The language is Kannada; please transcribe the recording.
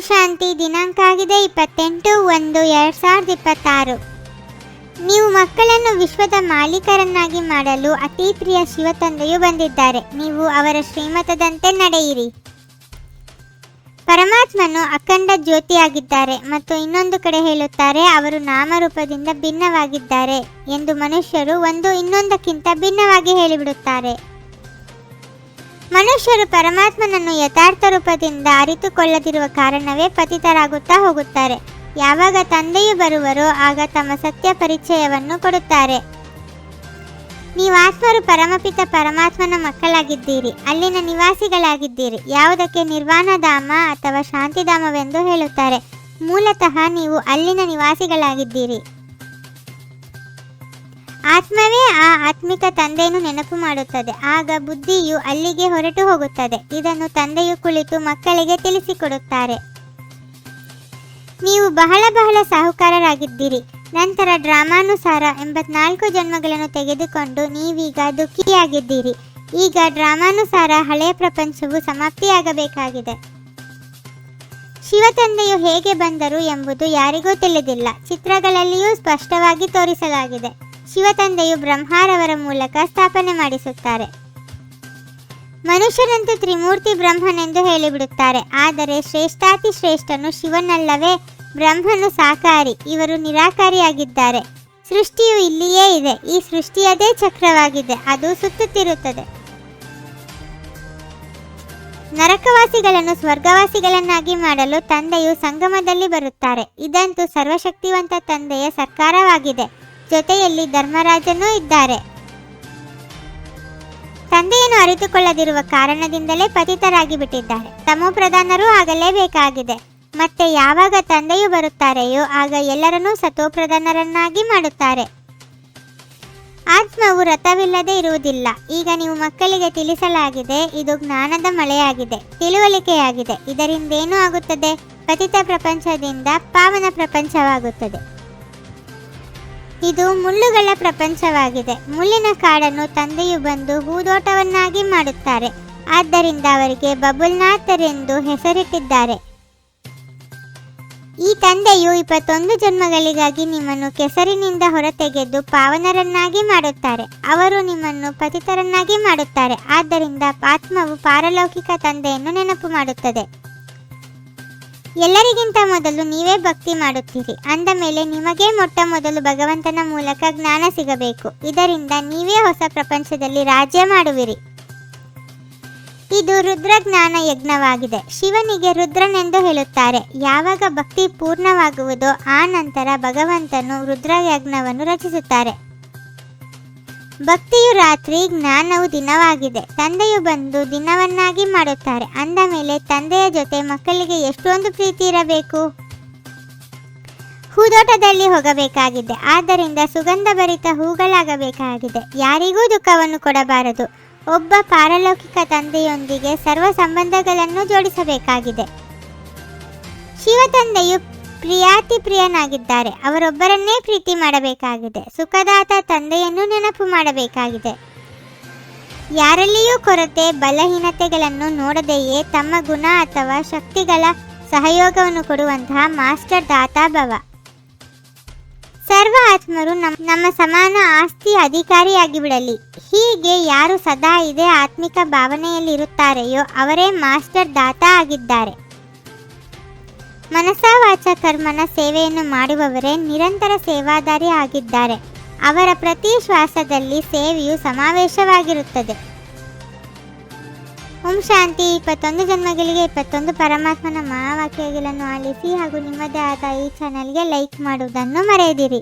ಶಾಂತಿ. ದಿನಾಂಕ ಆಗಿದೆ 28/1/2026. ನೀವು ಮಕ್ಕಳನ್ನು ವಿಶ್ವದ ಮಾಲೀಕರನ್ನಾಗಿ ಮಾಡಲು ಅತಿ ಪ್ರಿಯ ಶಿವ ತಂದೆಯು ಬಂದಿದ್ದಾರೆ. ನೀವು ಅವರ ಶ್ರೀಮತದಂತೆ ನಡೆಯಿರಿ. ಪರಮಾತ್ಮನು ಅಖಂಡ ಜ್ಯೋತಿಯಾಗಿದ್ದಾರೆ ಮತ್ತು ಇನ್ನೊಂದು ಕಡೆ ಹೇಳುತ್ತಾರೆ ಅವರು ನಾಮರೂಪದಿಂದ ಭಿನ್ನವಾಗಿದ್ದಾರೆ ಎಂದು ಮನುಷ್ಯರು ಒಂದು ಇನ್ನೊಂದಕ್ಕಿಂತ ಭಿನ್ನವಾಗಿ ಹೇಳಿಬಿಡುತ್ತಾರೆ. ಮನುಷ್ಯರು ಪರಮಾತ್ಮನನ್ನು ಯಥಾರ್ಥ ರೂಪದಿಂದ ಅರಿತುಕೊಳ್ಳದಿರುವ ಕಾರಣವೇ ಪತಿತರಾಗುತ್ತಾ ಹೋಗುತ್ತಾರೆ. ಯಾವಾಗ ತಂದೆಯು ಬರುವರೋ ಆಗ ತಮ್ಮ ಸತ್ಯ ಪರಿಚಯವನ್ನು ಕೊಡುತ್ತಾರೆ. ನೀವು ಆತ್ಮರು ಪರಮಪಿತ ಪರಮಾತ್ಮನ ಮಕ್ಕಳಾಗಿದ್ದೀರಿ, ಅಲ್ಲಿನ ನಿವಾಸಿಗಳಾಗಿದ್ದೀರಿ. ಯಾವುದಕ್ಕೆ ನಿರ್ವಾಣಧಾಮ ಅಥವಾ ಶಾಂತಿಧಾಮವೆಂದು ಹೇಳುತ್ತಾರೆ. ಮೂಲತಃ ನೀವು ಅಲ್ಲಿನ ನಿವಾಸಿಗಳಾಗಿದ್ದೀರಿ. ಆತ್ಮವೇ ಆ ಆತ್ಮಿಕ ತಂದೆಯನ್ನು ನೆನಪು ಮಾಡುತ್ತದೆ. ಆಗ ಬುದ್ಧಿಯು ಅಲ್ಲಿಗೆ ಹೊರಟು ಹೋಗುತ್ತದೆ. ಇದನ್ನು ತಂದೆಯು ಕುಳಿತು ಮಕ್ಕಳಿಗೆ ತಿಳಿಸಿಕೊಡುತ್ತಾರೆ. ನೀವು ಬಹಳ ಸಾಹುಕಾರರಾಗಿದ್ದೀರಿ. ನಂತರ ಡ್ರಾಮಾನುಸಾರ 84 ಜನ್ಮಗಳನ್ನು ತೆಗೆದುಕೊಂಡು ನೀವೀಗ ದುಃಖಿಯಾಗಿದ್ದೀರಿ. ಈಗ ಡ್ರಾಮಾನುಸಾರ ಹಳೆಯ ಪ್ರಪಂಚವು ಸಮಾಪ್ತಿಯಾಗಬೇಕಾಗಿದೆ. ಶಿವತಂದೆಯು ಹೇಗೆ ಬಂದರು ಎಂಬುದು ಯಾರಿಗೂ ತಿಳಿದಿಲ್ಲ. ಚಿತ್ರಗಳಲ್ಲಿಯೂ ಸ್ಪಷ್ಟವಾಗಿ ತೋರಿಸಲಾಗಿದೆ. ಶಿವತಂದೆಯು ಬ್ರಹ್ಮರವರ ಮೂಲಕ ಸ್ಥಾಪನೆ ಮಾಡಿಸುತ್ತಾರೆ. ಮನುಷ್ಯರಂತೂ ತ್ರಿಮೂರ್ತಿ ಬ್ರಹ್ಮನೆಂದು ಹೇಳಿಬಿಡುತ್ತಾರೆ. ಆದರೆ ಶ್ರೇಷ್ಠಾತಿ ಶ್ರೇಷ್ಠನು ಶಿವನಲ್ಲವೇ? ಬ್ರಹ್ಮನು ಸಾಕಾರಿ, ಇವರು ನಿರಾಕಾರಿಯಾಗಿದ್ದಾರೆ. ಸೃಷ್ಟಿಯು ಇಲ್ಲಿಯೇ ಇದೆ. ಈ ಸೃಷ್ಟಿಯದೇ ಚಕ್ರವಾಗಿದೆ, ಅದು ಸುತ್ತುತ್ತಿರುತ್ತದೆ. ನರಕವಾಸಿಗಳನ್ನು ಸ್ವರ್ಗವಾಸಿಗಳನ್ನಾಗಿ ಮಾಡಲು ತಂದೆಯು ಸಂಗಮದಲ್ಲಿ ಬರುತ್ತಾರೆ. ಇದಂತೂ ಸರ್ವಶಕ್ತಿವಂತ ತಂದೆಯ ಸರ್ಕಾರವಾಗಿದೆ. ಜೊತೆಯಲ್ಲಿ ಧರ್ಮರಾಜನೂ ಇದ್ದಾರೆ. ತಂದೆಯನ್ನು ಅರಿತುಕೊಳ್ಳದಿರುವ ಕಾರಣದಿಂದಲೇ ಪತಿತರಾಗಿ ಬಿಟ್ಟಿದ್ದಾರೆ. ತಮೋಪ್ರಧಾನರೂ ಆಗಲೇಬೇಕಾಗಿದೆ. ಮತ್ತೆ ಯಾವಾಗ ತಂದೆಯು ಬರುತ್ತಾರೆಯೋ ಆಗ ಎಲ್ಲರನ್ನೂ ಸತೋಪ್ರಧಾನರನ್ನಾಗಿ ಮಾಡುತ್ತಾರೆ. ಆತ್ಮವು ರಥವಿಲ್ಲದೆ ಇರುವುದಿಲ್ಲ. ಈಗ ನೀವು ಮಕ್ಕಳಿಗೆ ತಿಳಿಸಲಾಗಿದೆ. ಇದು ಜ್ಞಾನದ ಮಳೆಯಾಗಿದೆ, ತಿಳುವಳಿಕೆಯಾಗಿದೆ. ಇದರಿಂದೇನು ಆಗುತ್ತದೆ? ಪತಿತ ಪ್ರಪಂಚದಿಂದ ಪಾವನ ಪ್ರಪಂಚವಾಗುತ್ತದೆ. ಇದು ಮುಳ್ಳುಗಳ ಪ್ರಪಂಚವಾಗಿದೆ. ಮುಳ್ಳಿನ ಕಾಡನ್ನು ತಂದೆಯು ಬಂದು ಹೂದೋಟವನ್ನಾಗಿ ಮಾಡುತ್ತಾರೆ. ಆದ್ದರಿಂದ ಅವರಿಗೆ ಬಬುಲ್ನಾಥರೆಂದು ಹೆಸರಿಟ್ಟಿದ್ದಾರೆ. ಈ ತಂದೆಯು 21 ಜನ್ಮಗಳಿಗಾಗಿ ನಿಮ್ಮನ್ನು ಕೆಸರಿನಿಂದ ಹೊರತೆಗೆದು ಪಾವನರನ್ನಾಗಿ ಮಾಡುತ್ತಾರೆ. ಅವರು ನಿಮ್ಮನ್ನು ಪತಿತರನ್ನಾಗಿ ಮಾಡುತ್ತಾರೆ. ಆದ್ದರಿಂದ ಆತ್ಮವು ಪಾರಲೌಕಿಕ ತಂದೆಯನ್ನು ನೆನಪು ಮಾಡುತ್ತದೆ. ಎಲ್ಲರಿಗಿಂತ ಮೊದಲು ನೀವೇ ಭಕ್ತಿ ಮಾಡುತ್ತೀರಿ. ಅಂದ ಮೇಲೆ ನಿಮಗೆ ಮೊಟ್ಟ ಮೊದಲು ಭಗವಂತನ ಮೂಲಕ ಜ್ಞಾನ ಸಿಗಬೇಕು. ಇದರಿಂದ ನೀವೇ ಹೊಸ ಪ್ರಪಂಚದಲ್ಲಿ ರಾಜ್ಯ ಮಾಡುವಿರಿ. ಇದು ರುದ್ರಜ್ಞಾನ ಯಜ್ಞವಾಗಿದೆ. ಶಿವನಿಗೆ ರುದ್ರನೆಂದು ಹೇಳುತ್ತಾರೆ. ಯಾವಾಗ ಭಕ್ತಿ ಪೂರ್ಣವಾಗುವುದೋ ಆ ನಂತರ ಭಗವಂತನು ರುದ್ರಯಜ್ಞವನ್ನು ರಚಿಸುತ್ತಾರೆ. ಭಕ್ತಿಯು ರಾತ್ರಿ, ಜ್ಞಾನವು ದಿನವಾಗಿದೆ. ತಂದೆಯು ಬಂದು ದಿನವನ್ನಾಗಿ ಮಾಡುತ್ತಾರೆ. ಅಂದ ಮೇಲೆ ತಂದೆಯ ಜೊತೆ ಮಕ್ಕಳಿಗೆ ಎಷ್ಟೊಂದು ಪ್ರೀತಿ ಇರಬೇಕು. ಹೂದೋಟದಲ್ಲಿ ಹೋಗಬೇಕಾಗಿದೆ. ಆದ್ದರಿಂದ ಸುಗಂಧಭರಿತ ಹೂಗಳಾಗಬೇಕಾಗಿದೆ. ಯಾರಿಗೂ ದುಃಖವನ್ನು ಕೊಡಬಾರದು. ಒಬ್ಬ ಪಾರಲೌಕಿಕ ತಂದೆಯೊಂದಿಗೆ ಸರ್ವ ಸಂಬಂಧಗಳನ್ನು ಜೋಡಿಸಬೇಕಾಗಿದೆ. ಶಿವ ತಂದೆಯು ಪ್ರಿಯಾತಿ ಪ್ರಿಯನಾಗಿದ್ದಾರೆ. ಅವರೊಬ್ಬರನ್ನೇ ಪ್ರೀತಿ ಮಾಡಬೇಕಾಗಿದೆ. ಸುಖದಾತ ತಂದೆಯನ್ನು ನೆನಪು ಮಾಡಬೇಕಾಗಿದೆ. ಯಾರಲ್ಲಿಯೂ ಕೊರತೆ, ಬಲಹೀನತೆಗಳನ್ನು ನೋಡದೆಯೇ ತಮ್ಮ ಗುಣ ಅಥವಾ ಶಕ್ತಿಗಳ ಸಹಯೋಗವನ್ನು ಕೊಡುವಂತಹ ಮಾಸ್ಟರ್ ದಾತಾಭವ. ಸರ್ವ ಆತ್ಮರು ನಮ್ಮ ಸಮಾನ ಆಸ್ತಿ ಅಧಿಕಾರಿಯಾಗಿ ಬಿಡಲಿ. ಹೀಗೆ ಯಾರು ಸದಾ ಇದೇ ಆತ್ಮಿಕ ಭಾವನೆಯಲ್ಲಿರುತ್ತಾರೆಯೋ ಅವರೇ ಮಾಸ್ಟರ್ ದಾತ ಆಗಿದ್ದಾರೆ. ಮನಸ ವಾಚ ಕರ್ಮನ ಸೇವೆಯನ್ನು ಮಾಡುವವರೇ ನಿರಂತರ ಸೇವಾದಾರಿ ಆಗಿದ್ದಾರೆ. ಅವರ ಪ್ರತಿ ಶ್ವಾಸದಲ್ಲಿ ಸೇವೆಯು ಸಮಾವೇಶವಾಗಿರುತ್ತದೆ. ಓಂ ಶಾಂತಿ. 21 ಜನ್ಮಗಳಿಗೆ 21 ಪರಮಾತ್ಮನ ಮಹಾವಾಕ್ಯಗಳನ್ನು ಆಲಿಸಿ ಹಾಗೂ ನಿಮ್ಮದೇ ಆದ ಈ ಚಾನೆಲ್ಗೆ ಲೈಕ್ ಮಾಡುವುದನ್ನು ಮರೆಯದಿರಿ.